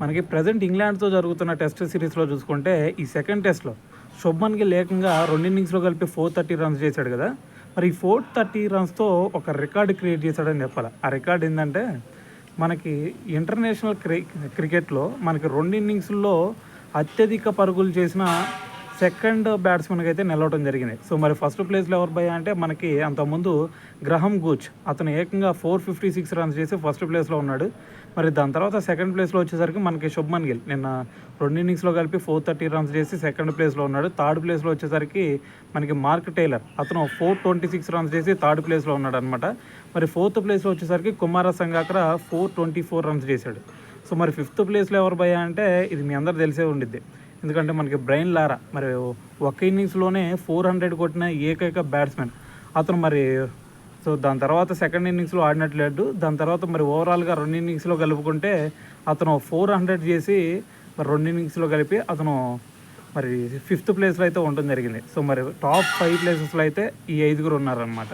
మనకి ప్రజెంట్ ఇంగ్లాండ్తో జరుగుతున్న టెస్ట్ సిరీస్లో చూసుకుంటే ఈ సెకండ్ టెస్ట్లో శుభ్మన్ గిల్ ఏకంగా 2 ఇన్నింగ్స్లో కలిపి 430 రన్స్ చేశాడు కదా. మరి ఈ 430 రన్స్తో ఒక రికార్డు క్రియేట్ చేశాడని చెప్పాలి. ఆ రికార్డు ఏంటంటే మనకి ఇంటర్నేషనల్ క్రికెట్లో మనకి 2 ఇన్నింగ్స్లో అత్యధిక పరుగులు చేసిన సెకండ్ బ్యాట్స్మెన్కి అయితే నిలవడం జరిగింది. సో మరి ఫస్ట్ ప్లేస్లో ఎవరు భయ అంటే మనకి అంతకుముందు గ్రహం గూచ్, అతను ఏకంగా 456 రన్స్ చేసి ఫస్ట్ ప్లేస్లో ఉన్నాడు. మరి దాని తర్వాత సెకండ్ ప్లేస్లో వచ్చేసరికి మనకి శుభ్మన్ గిల్ నిన్న 2 ఇన్నింగ్స్లో కలిపి 430 రన్స్ చేసి సెకండ్ ప్లేస్లో ఉన్నాడు. థర్డ్ ప్లేస్లో వచ్చేసరికి మనకి మార్క్ టైలర్, అతను 426 రన్స్ చేసి థర్డ్ ప్లేస్లో ఉన్నాడు అనమాట. మరి ఫోర్త్ ప్లేస్లో వచ్చేసరికి కుమార సంగాకర 424 రన్స్ చేశాడు. సో మరి ఫిఫ్త్ ప్లేస్లో ఎవరు భయ అంటే ఇది మీ అందరు తెలిసే ఉండిద్ది, ఎందుకంటే మనకి బ్రైన్ లారా మరి ఒక ఇన్నింగ్స్లోనే 400 కొట్టిన ఏకైక బ్యాట్స్మెన్ అతను. మరి సో దాని తర్వాత సెకండ్ ఇన్నింగ్స్లో ఆడినట్లేదు. దాని తర్వాత మరి ఓవరాల్గా 2 ఇన్నింగ్స్లో కలుపుకుంటే అతను 400 చేసి మరి 2 ఇన్నింగ్స్లో కలిపి అతను మరి ఫిఫ్త్ ప్లేస్లో అయితే ఉండడం జరిగింది. సో మరి టాప్ 5 ప్లేసెస్లో అయితే ఈ 5 ఉన్నారనమాట.